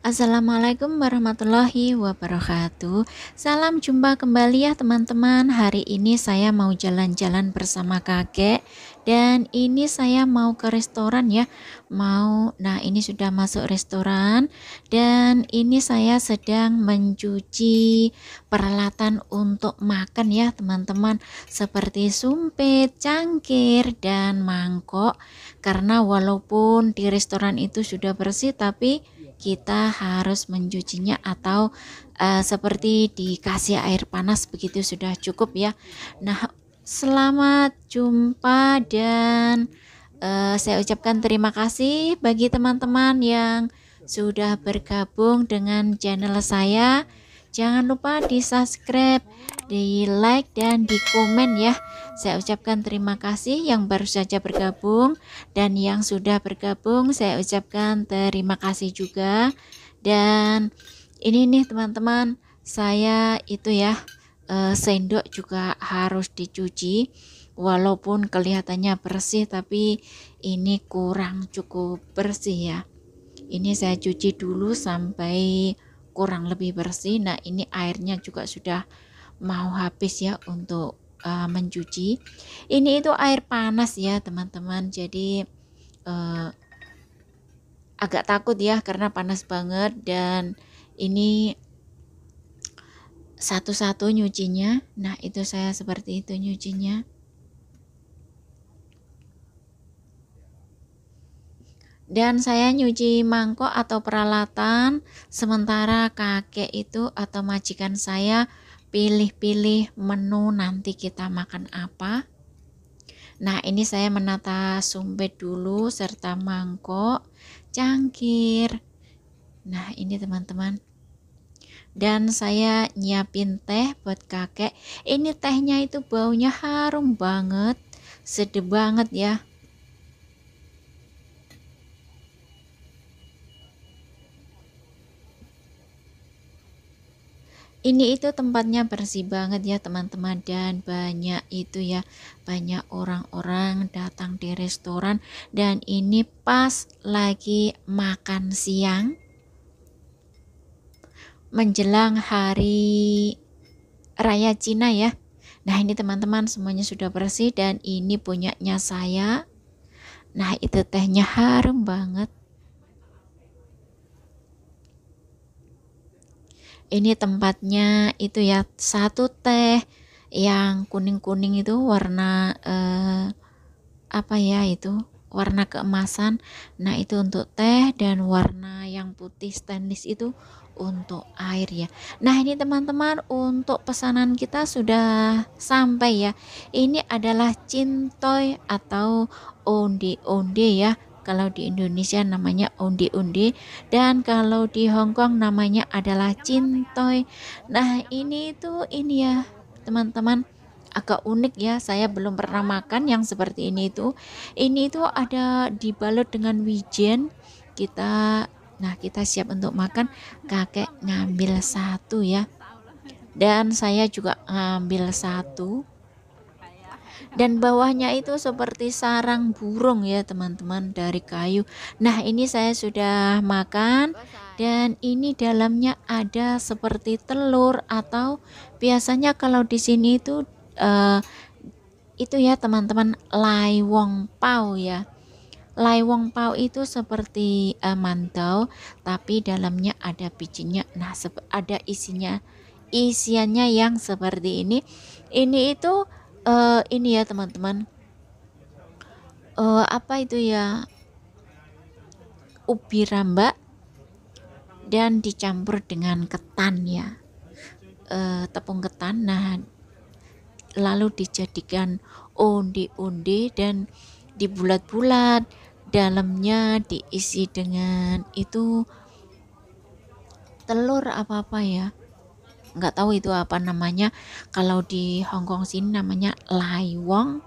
Assalamualaikum warahmatullahi wabarakatuh. Salam jumpa kembali ya teman-teman. Hari ini saya mau jalan-jalan bersama kakek. Dan ini saya mau ke restoran ya. Nah ini sudah masuk restoran. Dan ini saya sedang mencuci peralatan untuk makan ya teman-teman. Seperti sumpit, cangkir, dan mangkok. Karena walaupun di restoran itu sudah bersih, tapi kita harus mencucinya atau seperti dikasih air panas begitu sudah cukup ya. Nah, selamat jumpa dan saya ucapkan terima kasih bagi teman-teman yang sudah bergabung dengan channel saya. Jangan lupa di subscribe, di like, dan di komen ya. Saya ucapkan terima kasih yang baru saja bergabung, dan yang sudah bergabung saya ucapkan terima kasih juga. Dan ini nih teman-teman, saya itu ya sendok juga harus dicuci. Walaupun kelihatannya bersih, tapi ini kurang cukup bersih ya. Ini saya cuci dulu sampai kurang lebih bersih. Nah ini airnya juga sudah mau habis ya untuk mencuci. Ini itu air panas ya teman-teman, jadi agak takut ya karena panas banget. Dan ini satu-satu nyucinya. Nah itu saya seperti itu nyucinya. Dan saya nyuci mangkok atau peralatan, sementara kakek itu atau majikan saya pilih-pilih menu nanti kita makan apa. Nah ini saya menata sumpit dulu serta mangkok, cangkir. Nah ini teman-teman. Dan saya nyiapin teh buat kakek. Ini tehnya itu baunya harum banget, sedap banget ya. Ini itu tempatnya bersih banget ya teman-teman, dan banyak itu ya, banyak orang-orang datang di restoran. Dan ini pas lagi makan siang menjelang hari raya Cina ya. Nah ini teman-teman semuanya sudah bersih, dan ini punyanya saya. Nah itu tehnya harum banget. Ini tempatnya itu ya, satu teh yang kuning-kuning itu warna apa ya itu, warna keemasan. Nah itu untuk teh, dan warna yang putih stainless itu untuk air ya. Nah ini teman-teman, untuk pesanan kita sudah sampai ya. Ini adalah cintoy atau onde-onde ya. Kalau di Indonesia namanya onde-onde, dan kalau di Hongkong namanya adalah cintoy. Nah ini ya teman-teman, agak unik ya, saya belum pernah makan yang seperti ini itu. Ini itu ada dibalut dengan wijen. Kita siap untuk makan. Kakek ngambil satu ya, dan saya juga ngambil satu. Dan bawahnya itu seperti sarang burung ya teman-teman, dari kayu. Nah ini saya sudah makan, dan ini dalamnya ada seperti telur, atau biasanya kalau di sini itu ya teman-teman, lai wong pao ya. Lai wong pao itu seperti mantau, tapi dalamnya ada bijinya. Nah ada isiannya yang seperti ini. Ini itu ini ya teman-teman, apa itu ya, ubi rambak dan dicampur dengan ketan ya, tepung ketan. Nah lalu dijadikan onde-onde dan dibulat-bulat, dalamnya diisi dengan itu telur apa ya, nggak tahu itu apa namanya. Kalau di Hongkong sini namanya laiwong,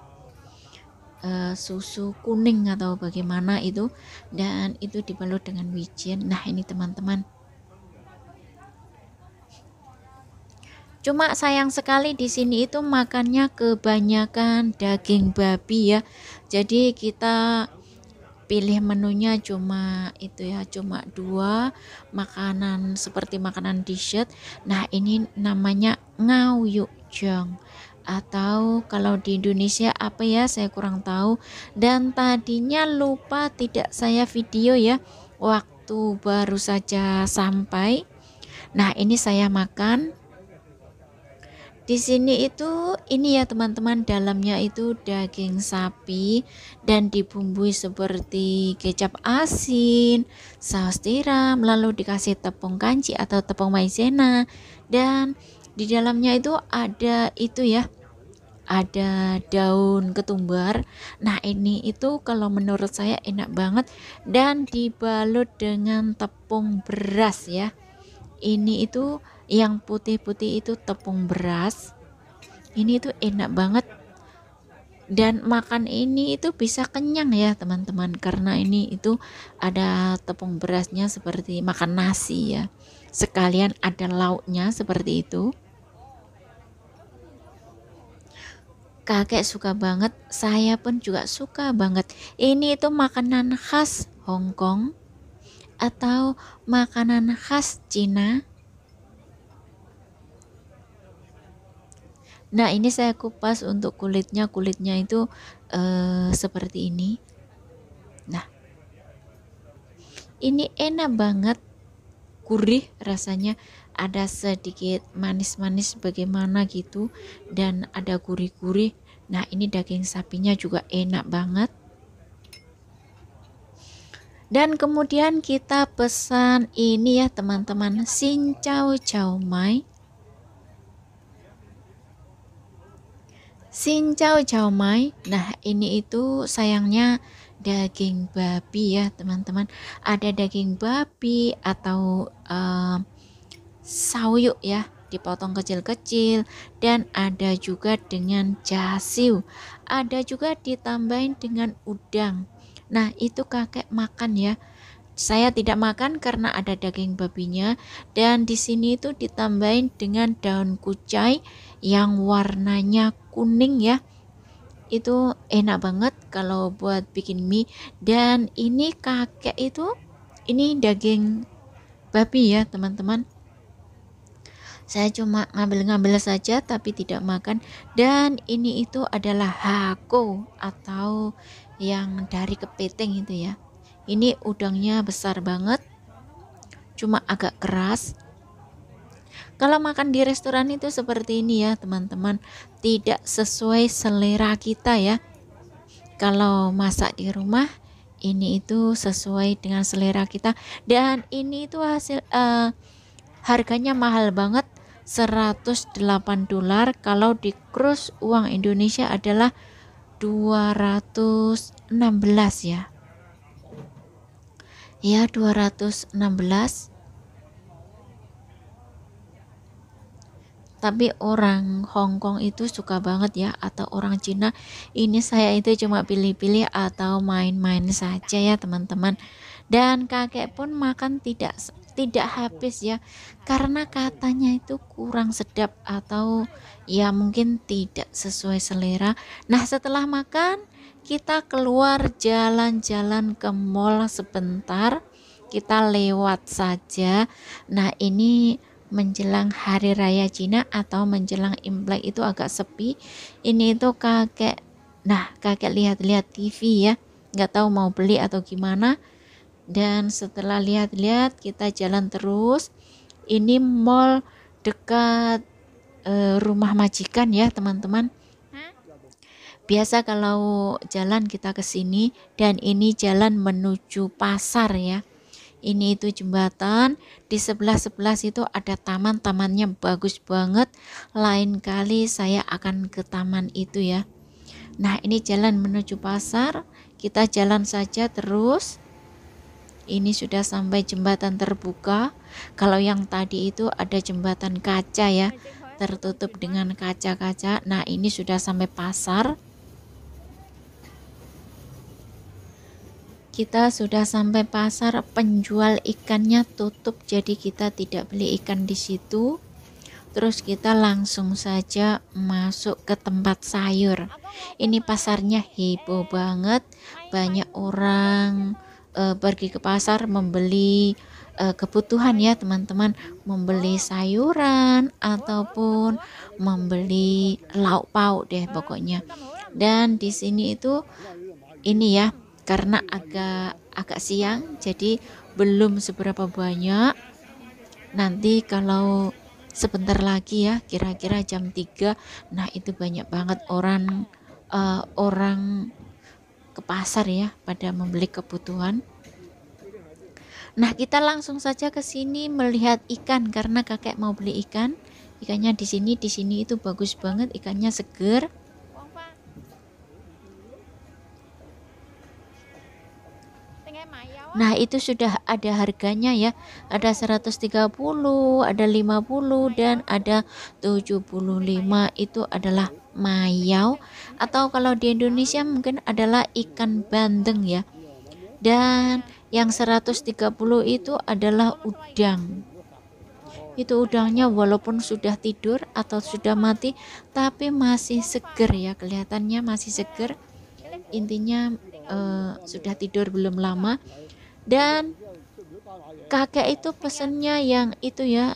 susu kuning atau bagaimana itu, dan itu dibalut dengan wijen. Nah ini teman-teman, cuma sayang sekali di sini itu makannya kebanyakan daging babi ya. Jadi kita pilih menunya cuma itu ya, cuma 2 makanan seperti makanan dessert. Nah, ini namanya ngawyukjeong, atau kalau di Indonesia apa ya, saya kurang tahu. Dan tadinya lupa tidak saya video ya, waktu baru saja sampai. Nah, ini saya makan. Di sini itu ini ya teman-teman, dalamnya itu daging sapi dan dibumbui seperti kecap asin, saus tiram, lalu dikasih tepung kanji atau tepung maizena, dan di dalamnya itu ada itu ya, ada daun ketumbar. Nah, ini itu kalau menurut saya enak banget dan dibalut dengan tepung beras ya. Ini itu yang putih-putih itu tepung beras. Ini itu enak banget, dan makan ini itu bisa kenyang ya teman-teman, karena ini itu ada tepung berasnya seperti makan nasi ya, sekalian ada lauknya seperti itu. Kakek suka banget, saya pun juga suka banget. Ini itu makanan khas Hong Kong atau makanan khas Cina. Nah, ini saya kupas untuk kulitnya itu seperti ini. Nah, ini enak banget, gurih rasanya, ada sedikit manis-manis bagaimana gitu, dan ada gurih-gurih. Nah, ini daging sapinya juga enak banget. Dan kemudian kita pesan ini ya teman-teman, Xin Chow Chow Mai. Xin Chow Chow Mai. Nah, ini itu sayangnya daging babi ya teman-teman. Ada daging babi atau sauyuk ya, dipotong kecil-kecil, dan ada juga dengan jasiu, ada juga ditambahin dengan udang. Nah, itu kakek makan ya. Saya tidak makan karena ada daging babinya, dan di sini itu ditambahin dengan daun kucai yang warnanya kuning ya. Itu enak banget kalau buat bikin mie. Dan ini kakek itu, ini daging babi ya teman-teman. Saya cuma ngambil-ngambil saja tapi tidak makan. Dan ini itu adalah hako atau yang dari kepiting itu ya. Ini udangnya besar banget, cuma agak keras. Kalau makan di restoran itu seperti ini ya teman-teman, tidak sesuai selera kita ya. Kalau masak di rumah, ini itu sesuai dengan selera kita. Dan ini itu hasil harganya mahal banget, $108. Kalau di kurs uang Indonesia adalah 216 ya. Ya, 216. Tapi orang Hong Kong itu suka banget ya, atau orang Cina. Ini saya itu cuma pilih-pilih atau main-main saja ya teman-teman. Dan kakek pun makan tidak habis ya, karena katanya itu kurang sedap atau ya mungkin tidak sesuai selera. Nah, setelah makan kita keluar jalan-jalan ke mall sebentar, kita lewat saja. Nah, ini menjelang hari raya Cina atau menjelang Imlek itu agak sepi. Ini itu kakek, nah kakek lihat-lihat TV ya, nggak tahu mau beli atau gimana. Dan setelah lihat-lihat kita jalan terus. Ini mall dekat rumah majikan ya teman-teman. Biasa kalau jalan kita ke sini, dan ini jalan menuju pasar ya. Ini itu jembatan, di sebelah itu ada tamannya bagus banget. Lain kali saya akan ke taman itu ya. Nah, ini jalan menuju pasar, kita jalan saja terus. Ini sudah sampai jembatan terbuka. Kalau yang tadi itu ada jembatan kaca ya, tertutup dengan kaca-kaca. Nah, ini sudah sampai pasar. Kita sudah sampai pasar, penjual ikannya tutup, jadi kita tidak beli ikan di situ. Terus kita langsung saja masuk ke tempat sayur. Ini pasarnya heboh banget, banyak orang pergi ke pasar membeli kebutuhan ya teman-teman, membeli sayuran ataupun membeli lauk pauk deh pokoknya. Dan di sini itu ini ya, karena agak siang jadi belum seberapa banyak. Nanti kalau sebentar lagi ya, kira-kira jam 3, nah itu banyak banget orang ke pasar ya pada membeli kebutuhan. Nah, kita langsung saja ke sini melihat ikan karena kakek mau beli ikan. Ikannya di sini itu bagus banget, ikannya seger. Nah, itu sudah ada harganya ya. Ada 130, ada 50 dan ada 75. Itu adalah mayau atau kalau di Indonesia mungkin adalah ikan bandeng ya. Dan yang 130 itu adalah udang. Itu udangnya walaupun sudah tidur atau sudah mati tapi masih seger ya, kelihatannya masih seger. Intinya sudah tidur belum lama. Dan kakek itu pesennya yang itu ya,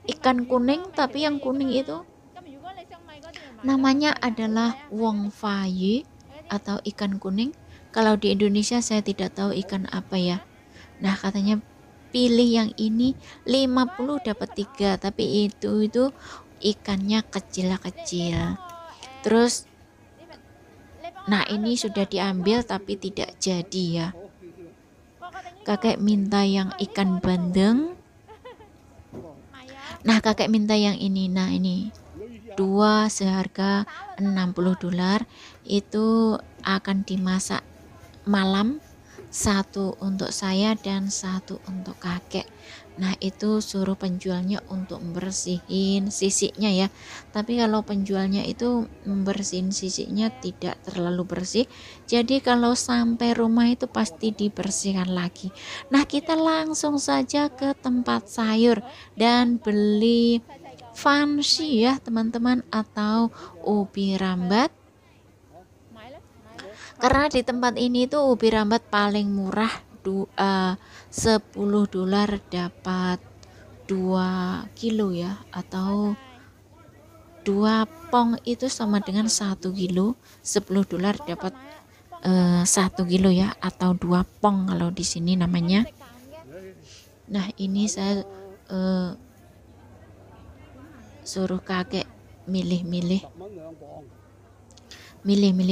ikan kuning, tapi yang kuning itu namanya adalah wong faye atau ikan kuning. Kalau di Indonesia saya tidak tahu ikan apa ya. Nah, katanya pilih yang ini 50 dapat 3, tapi itu ikannya kecil-kecil. Terus nah ini sudah diambil tapi tidak jadi ya. Kakek minta yang ikan bandeng. Nah, kakek minta yang ini. Nah, ini 2 seharga $60. Itu akan dimasak malam, 1 untuk saya dan 1 untuk kakek. Nah, itu suruh penjualnya untuk membersihin sisiknya ya. Tapi kalau penjualnya itu membersihin sisiknya tidak terlalu bersih. Jadi kalau sampai rumah itu pasti dibersihkan lagi. Nah, kita langsung saja ke tempat sayur dan beli fancy ya teman-teman, atau ubi rambat. Karena di tempat ini tuh ubi rambat paling murah, $10 dapat 2 kilo ya, atau 2 pong itu sama dengan 1 kilo. $10 dapat 1 kilo ya, atau 2 pong kalau di sini namanya. Nah, ini saya suruh kakek milih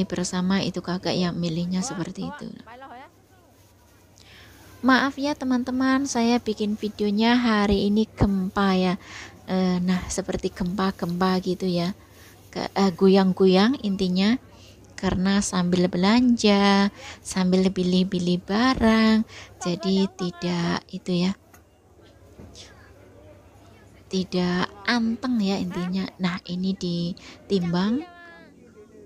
bersama, itu kakak yang milihnya seperti itu. Maaf ya teman-teman, saya bikin videonya hari ini gempa ya. Nah, seperti gempa gitu ya, goyang-goyang intinya, karena sambil belanja, sambil pilih-pilih barang, jadi tidak itu ya, tidak anteng ya intinya. Nah, ini ditimbang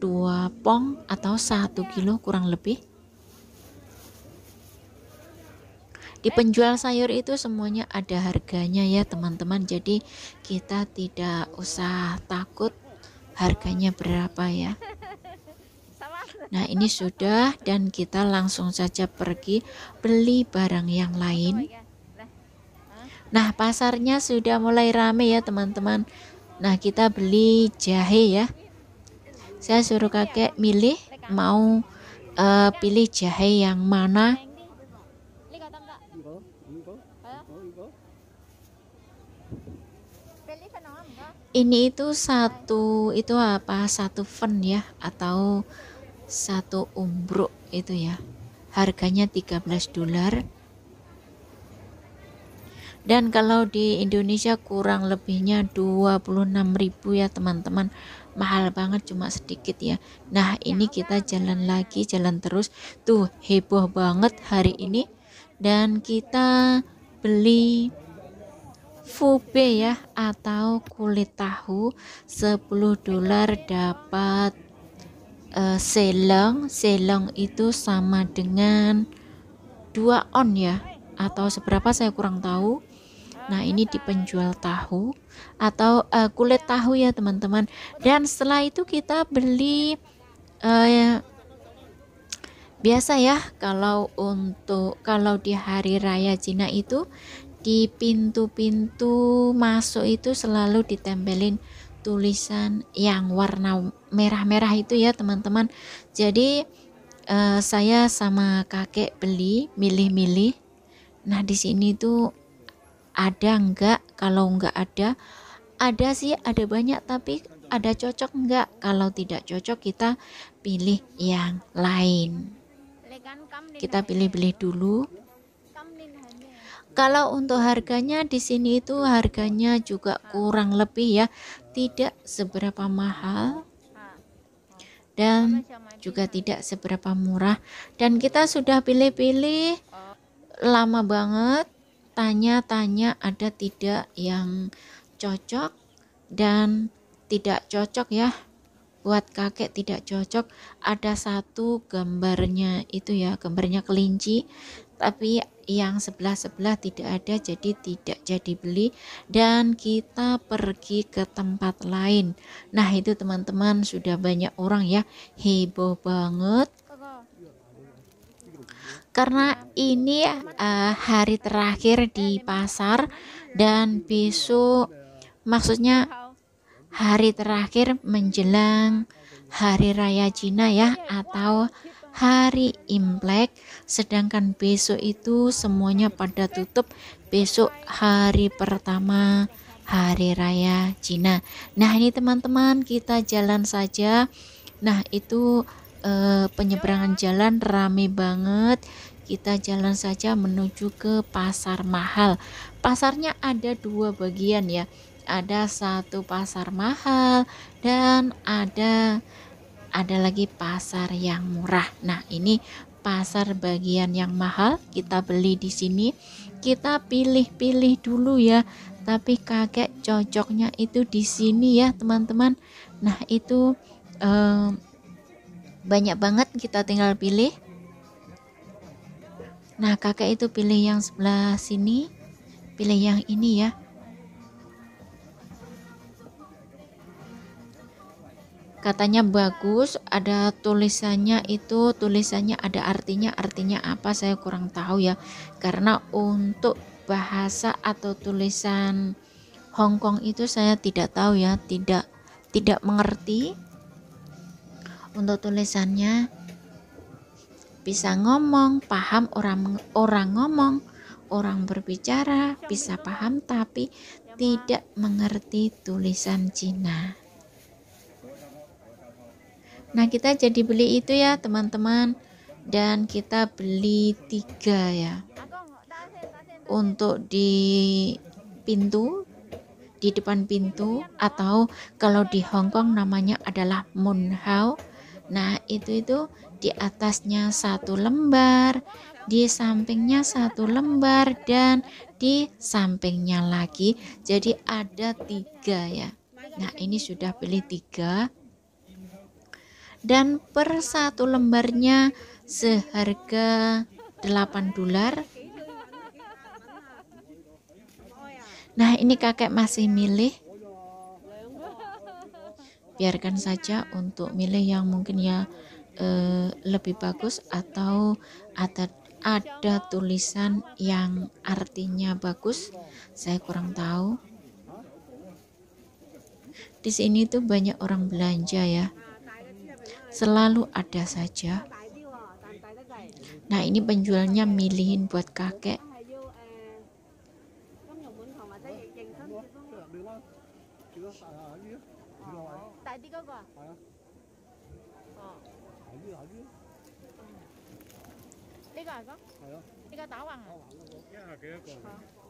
2 pong atau 1 kilo kurang lebih. Di penjual sayur itu semuanya ada harganya ya teman-teman, jadi kita tidak usah takut harganya berapa ya. Nah, ini sudah, dan kita langsung saja pergi beli barang yang lain. Nah, pasarnya sudah mulai rame ya teman-teman. Nah, kita beli jahe ya. Saya suruh kakek milih mau pilih jahe yang mana. Ini itu satu fen ya, atau 1 umbruk itu ya. Harganya $13. Dan kalau di Indonesia kurang lebihnya 26.000 ya teman-teman. Mahal banget, cuma sedikit ya. Nah, ini kita jalan lagi, jalan terus. Tuh, heboh banget hari ini. Dan kita beli fube ya, atau kulit tahu, $10 dapat selong itu sama dengan 2 on ya, atau seberapa saya kurang tahu. Nah, ini di penjual tahu atau kulit tahu ya teman-teman. Dan setelah itu kita beli biasa ya, kalau di hari raya Cina itu di pintu-pintu masuk itu selalu ditempelin tulisan yang warna merah-merah itu ya teman-teman. Jadi saya sama kakek beli, milih-milih. Nah, di sini tuh ada enggak? Kalau enggak ada sih, ada banyak, tapi ada cocok enggak? Kalau tidak cocok kita pilih yang lain. Kita pilih-pilih dulu. Kalau untuk harganya di sini itu harganya juga kurang lebih ya, tidak seberapa mahal dan juga tidak seberapa murah. Dan kita sudah pilih-pilih lama banget, tanya-tanya ada tidak yang cocok dan tidak cocok ya. Buat kakek tidak cocok, ada satu gambarnya itu ya, gambarnya kelinci, tapi yang sebelah-sebelah tidak ada, jadi tidak jadi beli dan kita pergi ke tempat lain. Nah, itu teman-teman sudah banyak orang ya, heboh banget karena ini hari terakhir di pasar dan besok, maksudnya hari terakhir menjelang hari raya Cina ya, atau hari Imlek, sedangkan besok itu semuanya pada tutup. Besok hari pertama hari raya Cina. Nah, ini teman-teman kita jalan saja. Nah, itu penyeberangan jalan rame banget. Kita jalan saja menuju ke pasar mahal. Pasarnya ada dua bagian ya, ada satu pasar mahal dan ada lagi pasar yang murah. Nah, ini pasar bagian yang mahal, kita beli di sini. Kita pilih-pilih dulu ya, tapi kakek cocoknya itu di sini ya teman-teman. Nah, itu banyak banget, kita tinggal pilih. Nah, kakek itu pilih yang sebelah sini, pilih yang ini ya. Katanya bagus, ada tulisannya, itu tulisannya ada artinya apa saya kurang tahu ya, karena untuk bahasa atau tulisan Hongkong itu saya tidak tahu ya, tidak mengerti untuk tulisannya. Bisa ngomong, paham orang ngomong, orang berbicara, bisa paham tapi tidak mengerti tulisan Cina. Nah, kita jadi beli itu ya teman-teman, dan kita beli 3 ya untuk di pintu, di depan pintu, atau kalau di Hongkong namanya adalah Munhao. Nah, itu di atasnya 1 lembar, di sampingnya 1 lembar, dan di sampingnya lagi, jadi ada 3 ya. Nah, ini sudah beli 3 dan per 1 lembarnya seharga $8. Nah, ini kakek masih milih, biarkan saja untuk milih yang mungkin ya lebih bagus atau ada tulisan yang artinya bagus, saya kurang tahu. Di sini tuh banyak orang belanja ya, selalu ada saja. Nah, ini penjualnya milihin buat kakek.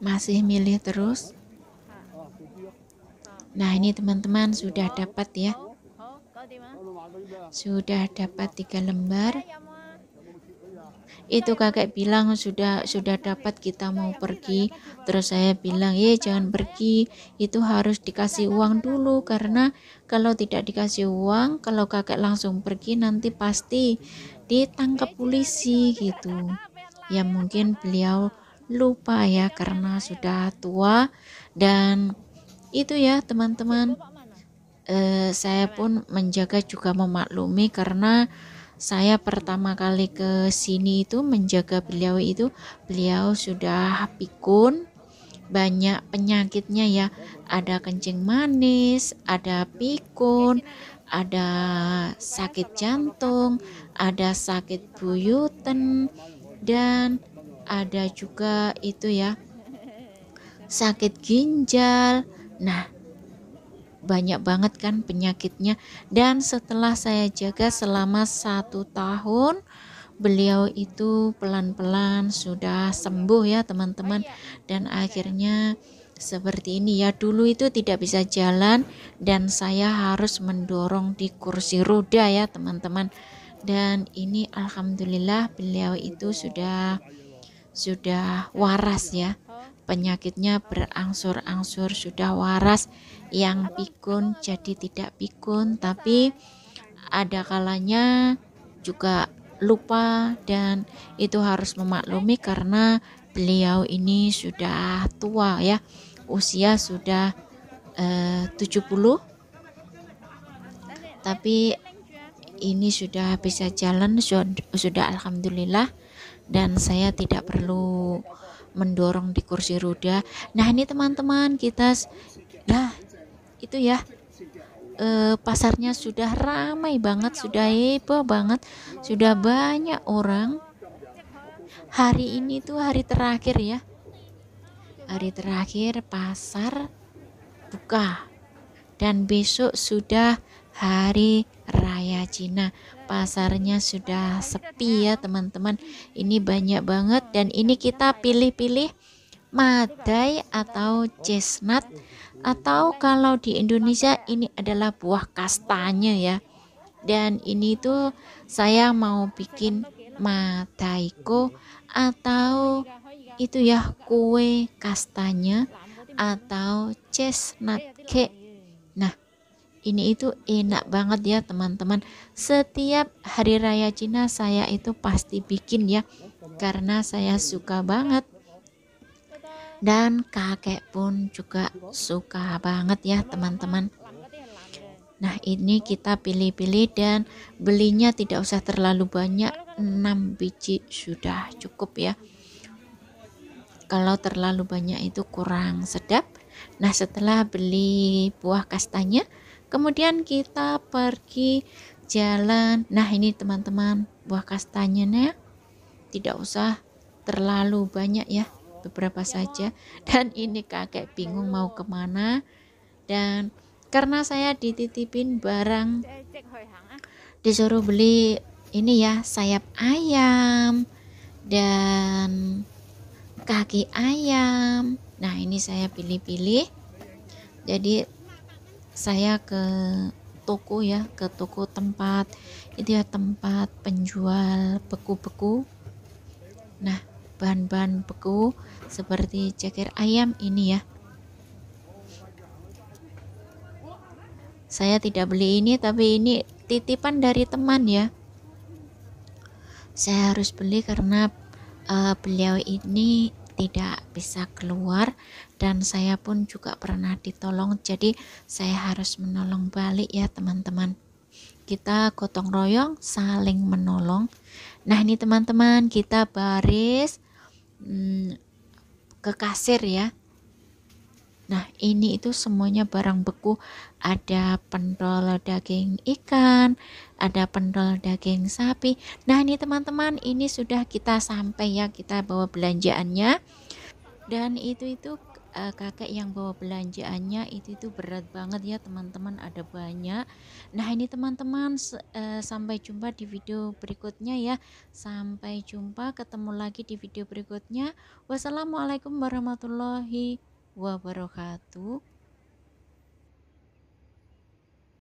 Masih milih terus. Nah, ini teman-teman sudah dapat ya, sudah dapat 3 lembar. Itu kakek bilang sudah dapat, kita mau pergi. Terus saya bilang, jangan pergi, itu harus dikasih uang dulu, karena kalau tidak dikasih uang, kalau kakek langsung pergi nanti pasti ditangkap polisi gitu ya. Mungkin beliau lupa ya karena sudah tua. Dan itu ya teman-teman, saya pun menjaga juga memaklumi karena saya pertama kali ke sini itu menjaga beliau sudah pikun, banyak penyakitnya ya, ada kencing manis, ada pikun, ada sakit jantung, ada sakit buyuten, dan ada juga itu ya sakit ginjal. Nah, banyak banget kan penyakitnya. Dan setelah saya jaga selama 1 tahun, beliau itu pelan-pelan sudah sembuh ya teman-teman. Dan akhirnya seperti ini ya, dulu itu tidak bisa jalan dan saya harus mendorong di kursi roda ya teman-teman. Dan ini alhamdulillah beliau itu sudah waras ya, penyakitnya berangsur-angsur sudah waras. Yang pikun jadi tidak pikun, tapi ada kalanya juga lupa, dan itu harus memaklumi karena beliau ini sudah tua ya, usia sudah 70, tapi ini sudah bisa jalan, sudah alhamdulillah, dan saya tidak perlu mendorong di kursi roda. Nah ini teman-teman, kita nah itu ya, pasarnya sudah ramai banget, sudah heboh banget, sudah banyak orang. Hari ini tuh hari terakhir ya, hari terakhir pasar buka, dan besok sudah hari raya Cina. Pasarnya sudah sepi ya teman-teman, ini banyak banget. Dan ini kita pilih-pilih madai atau chestnut, atau kalau di Indonesia ini adalah buah kastanya ya. Dan ini tuh saya mau bikin madaiko, atau itu ya kue kastanya, atau chestnut cake. Nah ini itu enak banget ya teman-teman. Setiap hari raya Cina saya itu pasti bikin ya, karena saya suka banget, dan kakek pun juga suka banget ya teman-teman. Nah ini kita pilih-pilih dan belinya tidak usah terlalu banyak, 6 biji sudah cukup ya, kalau terlalu banyak itu kurang sedap. Nah setelah beli buah kastanya, kemudian kita pergi jalan. Nah ini teman-teman, buah kastanyanya tidak usah terlalu banyak ya, beberapa saja. Dan ini kakek bingung mau kemana, dan karena saya dititipin barang, disuruh beli ini ya, sayap ayam dan kaki ayam. Nah ini saya pilih-pilih, jadi saya ke toko ya, ke toko tempat itu ya, tempat penjual beku-beku. Nah bahan-bahan beku seperti ceker ayam ini ya, saya tidak beli ini, tapi ini titipan dari teman ya, saya harus beli karena beliau ini tidak bisa keluar, dan saya pun juga pernah ditolong, jadi saya harus menolong balik ya teman-teman. Kita gotong royong saling menolong. Nah ini teman-teman, kita baris ke kasir ya. Nah ini itu semuanya barang beku, ada pentol daging ikan, ada pentol daging sapi. Nah ini teman-teman, ini sudah kita sampai ya, kita bawa belanjaannya. Dan itu kakek yang bawa belanjaannya itu berat banget ya teman-teman, ada banyak. Nah ini teman-teman, sampai jumpa di video berikutnya ya, sampai jumpa, ketemu lagi di video berikutnya. Wassalamualaikum warahmatullahi wabarakatuh.